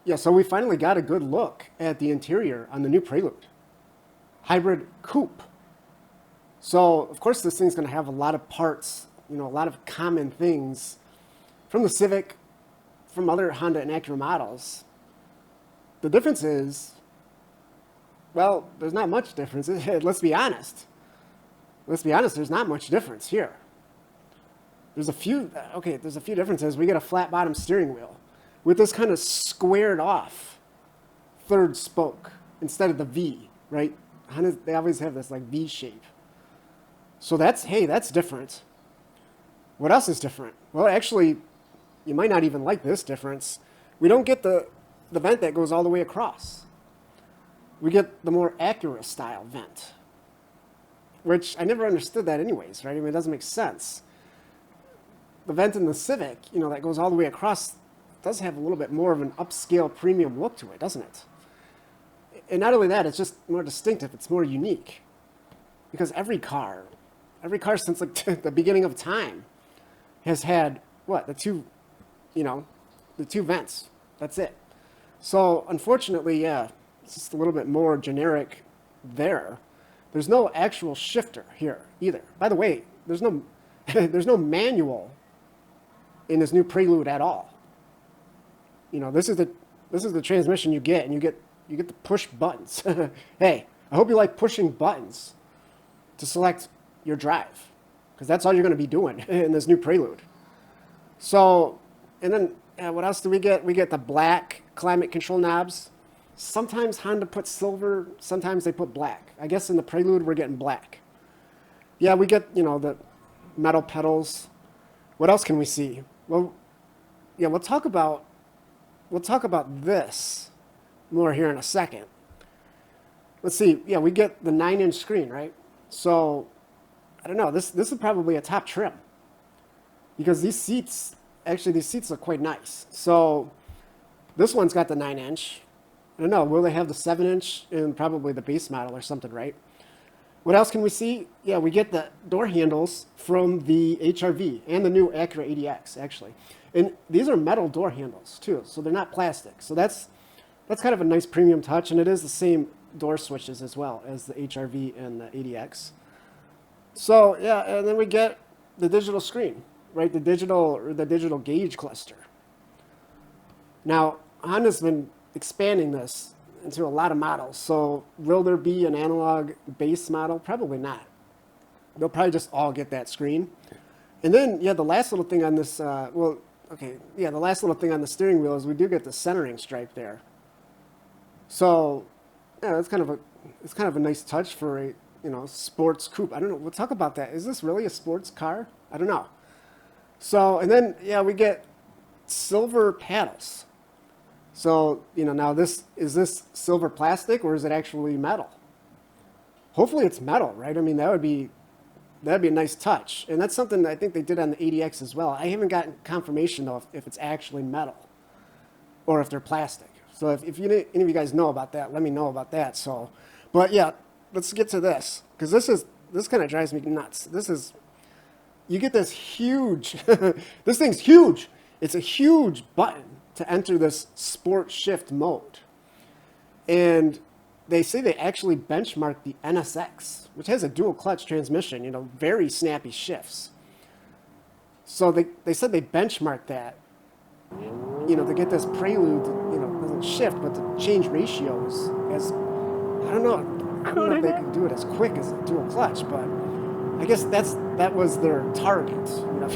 Yeah, so we finally got a good look at the interior on the new Prelude. Hybrid coupe. So, of course, this thing's going to have a lot of parts, a lot of common things from the Civic, from other Honda and Acura models. The difference is, well, there's not much difference. Let's be honest. Let's be honest, there's not much difference here. There's a few differences. We get a flat bottom steering wheel with this kind of squared off third spoke instead of the V, right? Honda, they always have this like V shape. So that's different. What else is different? Well, actually, you might not even like this difference. We don't get the vent that goes all the way across. We get the more Acura style vent, which I never understood that anyways, right? I mean, it doesn't make sense. The vent in the Civic, that goes all the way across, does have a little bit more of an upscale premium look to it, doesn't it? And not only that, it's just more distinctive. It's more unique. Because every car since like the beginning of time has had, the two vents. That's it. So unfortunately, yeah, it's just a little bit more generic there. There's no actual shifter here either. By the way, there's no there's no manual in this new Prelude at all. This is the transmission you get, and you get the push buttons. Hey, I hope you like pushing buttons to select your drive, because that's all you're going to be doing in this new Prelude. So, and then what else do we get? We get the black climate control knobs. Sometimes Honda puts silver, sometimes they put black. I guess in the Prelude we're getting black. Yeah, we get, the metal pedals. What else can we see? Well, yeah, we'll talk about this more here in a second. Let's see. Yeah, we get the 9-inch screen, right? So, I don't know. This is probably a top trim, because these seats look quite nice. So, this one's got the 9-inch. I don't know. Will they have the 7-inch in probably the base model or something, right? What else can we see? Yeah, we get the door handles from the HR-V and the new Acura ADX, actually. And these are metal door handles, too, so they're not plastic. So that's kind of a nice premium touch, and it is the same door switches as well as the HR-V and the ADX. So, yeah, and then we get the digital screen, right? The digital gauge cluster. Now, Honda's been expanding this into a lot of models. So will there be an analog base model? Probably not. They'll probably just all get that screen. And then, yeah, the last little thing on this, the last little thing on the steering wheel is we do get the centering stripe there. So, yeah, it's kind of a nice touch for a, sports coupe. I don't know. We'll talk about that. Is this really a sports car? I don't know. So, and then, yeah, we get silver paddles. So, now is this silver plastic, or is it actually metal? Hopefully it's metal, right? I mean, that'd be a nice touch. And that's something I think they did on the ADX as well. I haven't gotten confirmation, though, if it's actually metal or if they're plastic. So if any of you guys know about that, let me know about that. So, but yeah, let's get to this, because this kind of drives me nuts. You get this huge, this thing's huge. It's a huge button to enter this sport shift mode. And they say they actually benchmarked the NSX, which has a dual clutch transmission, very snappy shifts. So they said they benchmarked that, to get this Prelude, doesn't shift, but to change ratios as, I don't know if they can do it as quick as a dual clutch, but I guess that was their target.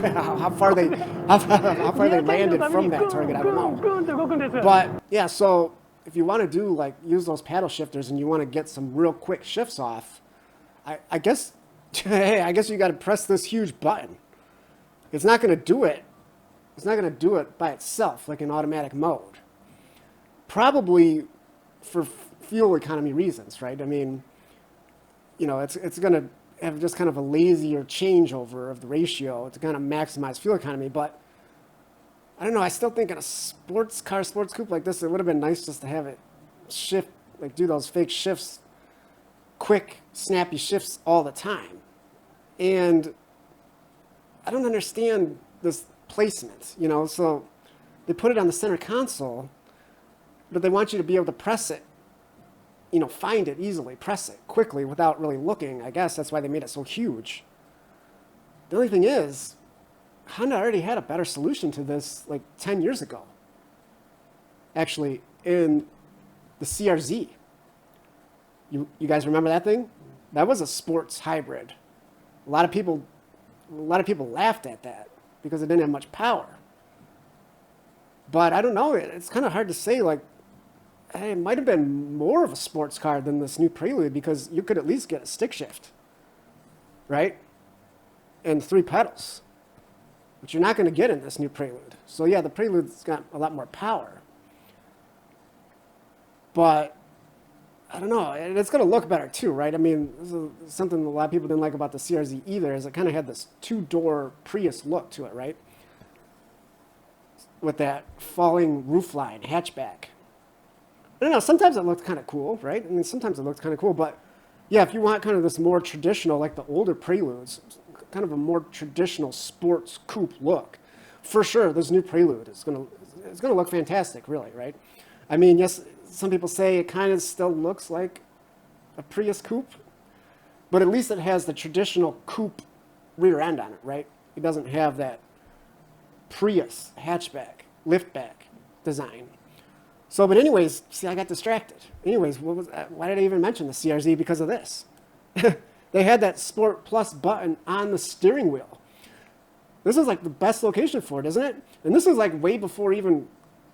How far they landed from that target, I don't know. But yeah, so if you want to do use those paddle shifters and you want to get some real quick shifts off, I guess I guess you got to press this huge button. It's not going to do it. It's not going to do it by itself like in automatic mode. Probably for fuel economy reasons, right? I mean, it's going to have just kind of a lazier changeover of the ratio to kind of maximize fuel economy. But I don't know. I still think in a sports coupe like this, it would have been nice just to have it shift, do those fake shifts, quick, snappy shifts all the time. And I don't understand this placement, so they put it on the center console, but they want you to be able to press it, you know, find it easily, press it quickly without really looking. I guess that's why they made it so huge. The only thing is, Honda already had a better solution to this like 10 years ago. Actually, in the CRZ. You guys remember that thing? That was a sports hybrid. A lot of people laughed at that because it didn't have much power. But I don't know, it's kind of hard to say, like, hey, it might have been more of a sports car than this new Prelude because you could at least get a stick shift, right? And 3 pedals, which you're not going to get in this new Prelude. So yeah, the Prelude's got a lot more power. But I don't know, it's going to look better too, right? I mean, this is something a lot of people didn't like about the CRZ either, is it kind of had this 2-door Prius look to it, right? With that falling roofline hatchback. I don't know, sometimes it looked kind of cool, right? I mean, sometimes it looked kind of cool, but yeah, if you want kind of this more traditional, like the older Preludes, kind of a more traditional sports coupe look, for sure, this new Prelude is gonna look fantastic, really, right? I mean, yes, some people say it kind of still looks like a Prius coupe, but at least it has the traditional coupe rear end on it, right? It doesn't have that Prius hatchback, liftback design. So, but anyways, see, I got distracted. Anyways, why did I even mention the CRZ? Because of this. They had that Sport Plus button on the steering wheel. This is like the best location for it, isn't it? And this is like way before even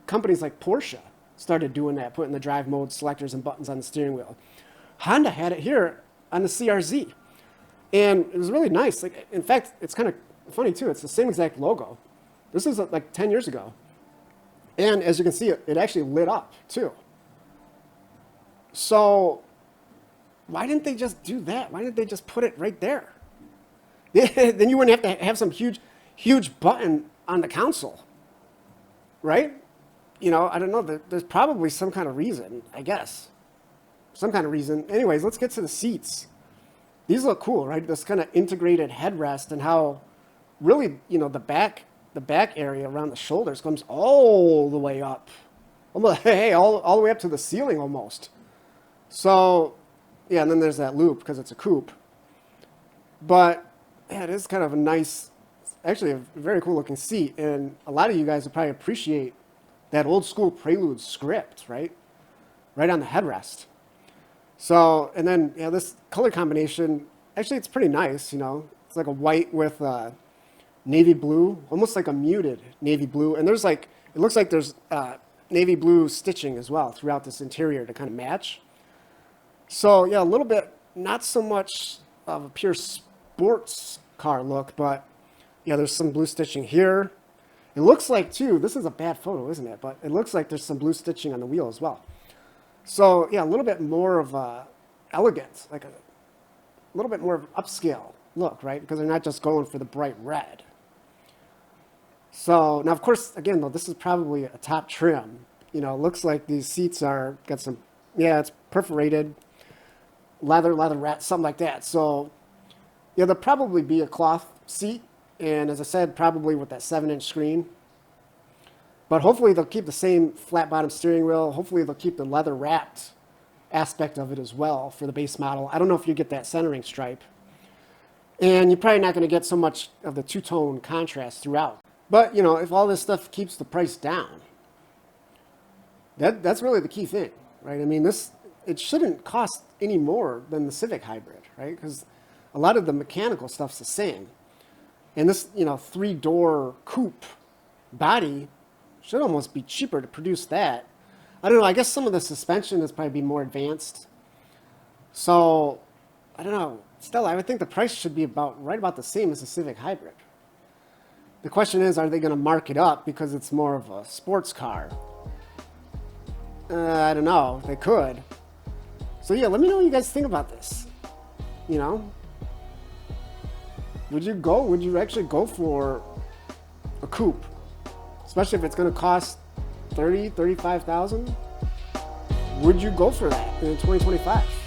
companies like Porsche started doing that, putting the drive mode selectors and buttons on the steering wheel. Honda had it here on the CRZ. And it was really nice. Like, in fact, it's kind of funny too. It's the same exact logo. This is like 10 years ago. And as you can see, it actually lit up too. So why didn't they just do that? Why didn't they just put it right there? Then you wouldn't have to have some huge button on the console, right? You know, I don't know. There's probably some kind of reason, I guess. Some kind of reason. Anyways, let's get to the seats. These look cool, right? This kind of integrated headrest and how really, you know, the back area around the shoulders comes all the way up. Hey, all the way up to the ceiling almost. So, yeah, and then there's that loop because it's a coupe. But, yeah, it is kind of a nice, actually a very cool looking seat. And a lot of you guys would probably appreciate that old school Prelude script, right? Right on the headrest. So, and then, yeah, this color combination, actually it's pretty nice, you know. It's like a white with navy blue, almost like a muted navy blue. And there's like, it looks like there's navy blue stitching as well throughout this interior to kind of match. So, yeah, a little bit, not so much of a pure sports car look, but, yeah, there's some blue stitching here. It looks like, too, this is a bad photo, isn't it? But it looks like there's some blue stitching on the wheel as well. So, yeah, a little bit more of elegance, like a little bit more of upscale look, right? Because they're not just going for the bright red. So, now, of course, again, though, this is probably a top trim. You know, it looks like these seats are, got some, yeah, it's perforated, leather wrap, something like that. So, yeah, there'll probably be a cloth seat. And as I said, probably with that 7-inch screen. But hopefully they'll keep the same flat bottom steering wheel. Hopefully they'll keep the leather wrapped aspect of it as well for the base model. I don't know if you get that centering stripe. And you're probably not going to get so much of the two-tone contrast throughout. But, you know, if all this stuff keeps the price down, that's really the key thing, right? I mean, it shouldn't cost any more than the Civic Hybrid, right? Because a lot of the mechanical stuff's the same. And this, you know, 3-door coupe body should almost be cheaper to produce that. I don't know. I guess some of the suspension is probably be more advanced. So, I don't know. Still, I would think the price should be right about the same as the Civic Hybrid. The question is, are they going to mark it up because it's more of a sports car? I don't know. They could. So, yeah, let me know what you guys think about this. You know? Would you actually go for a coupe? Especially if it's going to cost $30,000, $35,000? Would you go for that in 2025?